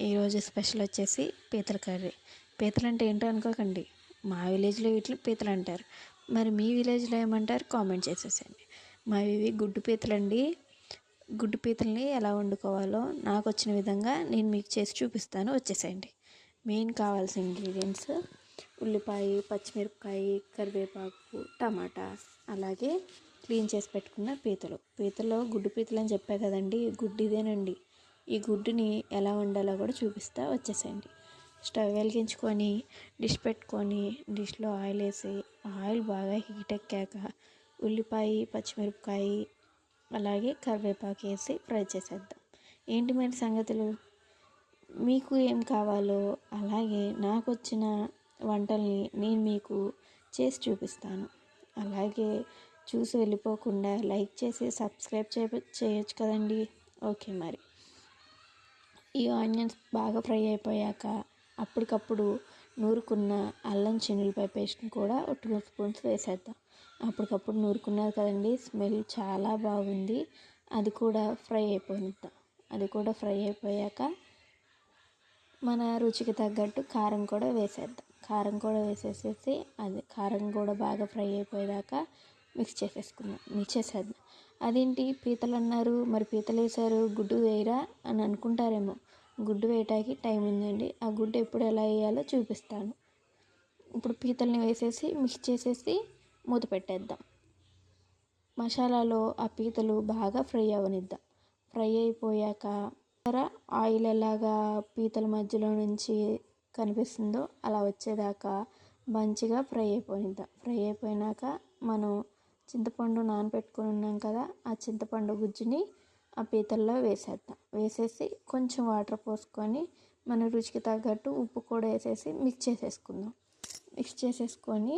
ఈరోజు స్పెషల్ వచ్చేసి పీతల కర్రీ. పీతలు అంటే ఏంటో అనుకోకండి, మా విలేజ్లో వీటిని పీతలు అంటారు. మరి మీ విలేజ్లో ఏమంటారు కామెంట్ చేసేసండి. మావి గుడ్డు పీతలండి. గుడ్డు పీతల్ని ఎలా వండుకోవాలో నాకు వచ్చిన విధంగా నేను మీకు చేసి చూపిస్తాను, వచ్చేసేయండి. మెయిన్ కావాల్సిన ఇంగ్రీడియంట్స్: ఉల్లిపాయ, పచ్చిమిరపకాయ, కరివేపాకు, టమాటా, అలాగే క్లీన్ చేసి పెట్టుకున్న పీతలు గుడ్డు పీతలు అని చెప్పా కదండి, గుడ్డు ఇదేనండి. ఈ గుడ్డుని ఎలా వండాలో కూడా చూపిస్తా, వచ్చేసేయండి. స్టవ్ వెలిగించుకొని డిష్ పెట్టుకొని డిష్లో ఆయిల్ వేసి ఆయిల్ బాగా హీట్ ఎక్కాక ఉల్లిపాయ, పచ్చిమిరపకాయ, అలాగే కరివేపాకు వేసి ఫ్రై చేసేద్దాం. ఏంటి మరి సంగతులు? మీకు ఏం కావాలో అలాగే నాకు వచ్చిన వంటల్ని నేను మీకు చేసి చూపిస్తాను. అలాగే చూసి వెళ్ళిపోకుండా లైక్ చేసి సబ్స్క్రైబ్ చేయొచ్చు కదండి. ఓకే, మరి ఈ ఆనియన్స్ బాగా ఫ్రై అయిపోయాక అప్పటికప్పుడు నూరుకున్న అల్లం చిన్నులపాయ పేస్ట్ని కూడా 2 స్పూన్స్ వేసేద్దాం. అప్పటికప్పుడు నూరుకున్నారు కదండి, స్మెల్ చాలా బాగుంది. అది కూడా ఫ్రై అయిపోయిద్దాం. అది కూడా ఫ్రై అయిపోయాక మన రుచికి తగ్గట్టు కారం కూడా వేసేద్దాం. కారం కూడా వేసేసేసి అది కారం కూడా బాగా ఫ్రై అయిపోయేదాకా మిక్స్ చేసేద్దాం. అదేంటి పీతలు అన్నారు, మరి పీతలు వేసారు, గుడ్డు వేయరా అని అనుకుంటారేమో. గుడ్డు వేయటానికి టైం ఉందండి. ఆ గుడ్డు ఎప్పుడు ఎలా వేయాలో చూపిస్తాను. ఇప్పుడు పీతల్ని వేసేసి మిక్స్ చేసేసి మూత పెట్టేద్దాం. మసాలాలో ఆ పీతలు బాగా ఫ్రై అవనిద్దాం. ఫ్రై అయిపోయాక ఆయిల్ ఎలాగా పీతల మధ్యలో నుంచి కనిపిస్తుందో అలా వచ్చేదాకా మంచిగా ఫ్రై అయిపోయిద్దాం. ఫ్రై అయిపోయినాక మనం చింతపండు నానబెట్టుకొని ఉన్నాం కదా, ఆ చింతపండు గుజ్జుని ఆ పీతల్లో వేసేద్దాం. వేసేసి కొంచెం వాటర్ పోసుకొని మన రుచికి తగ్గట్టు ఉప్పు కూడా వేసేసి మిక్స్ చేసేసుకొని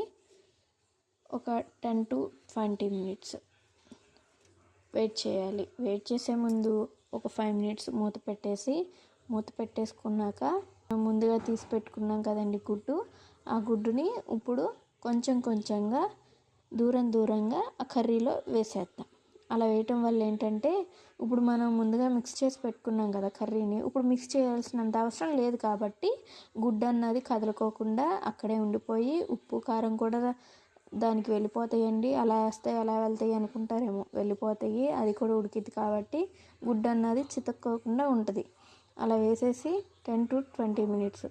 ఒక 10 to 20 minutes వెయిట్ చేయాలి. వెయిట్ చేసే ముందు ఒక 5 minutes మూత పెట్టేసుకున్నాక ముందుగా తీసి పెట్టుకున్నాం కదండి గుడ్డు, ఆ గుడ్డుని ఇప్పుడు కొంచెంగా దూరంగా ఆ కర్రీలో వేసేద్దాం. అలా వేయటం వల్ల ఏంటంటే ఇప్పుడు మనం ముందుగా మిక్స్ చేసి పెట్టుకున్నాం కదా కర్రీని, ఇప్పుడు మిక్స్ చేయాల్సినంత అవసరం లేదు కాబట్టి గుడ్డు అన్నది కదలుకోకుండా అక్కడే ఉండిపోయి ఉప్పు కారం కూడా దానికి వెళ్ళిపోతాయండి. అలా వేస్తే ఎలా వెళ్తాయి అనుకుంటారేమో, వెళ్ళిపోతాయి. అది కూడా ఉడికిద్ది కాబట్టి గుడ్డు అన్నది చితక్కోకుండా ఉంటుంది. అలా వేసేసి 10 to 20 minutes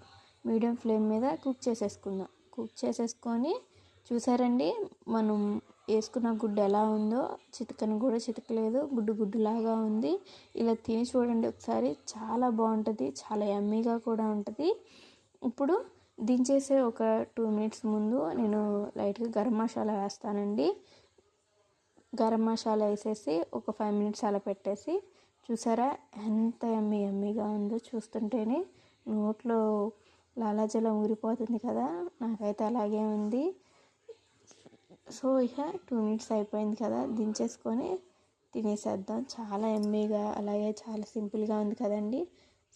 మీడియం ఫ్లేమ్ మీద కుక్ చేసేసుకొని చూసారండి, మనం వేసుకున్న గుడ్డు ఎలా ఉందో, చితకని కూడా చితకలేదు, గుడ్డులాగా ఉంది. ఇలా తిని చూడండి ఒకసారి, చాలా బాగుంటుంది, చాలా యమ్మీగా కూడా ఉంటుంది. ఇప్పుడు దించేసే ఒక 2 minutes ముందు నేను లైట్గా గరం మసాలా వేస్తానండి. గరం మసాలా వేసేసి ఒక 5 minutes అలా పెట్టేసి చూసారా ఎంత యమ్మీగా ఉందో. చూస్తుంటేనే నోట్లో లాలాజలం ఊరిపోతుంది కదా, నాకైతే అలాగే ఉంది. సో ఇక 2 minutes అయిపోయింది కదా, దించేసుకొని తినేసేద్దాం. చాలా యమ్మీగా, అలాగే చాలా సింపుల్గా ఉంది కదండి.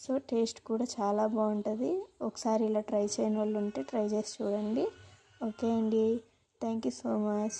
సో టేస్ట్ కూడా చాలా బాగుంటుంది. ఒకసారి ఇలా ట్రై చేయని వాళ్ళు ఉంటే ట్రై చేసి చూడండి. ఓకే అండి, థ్యాంక్ యూ సో మచ్.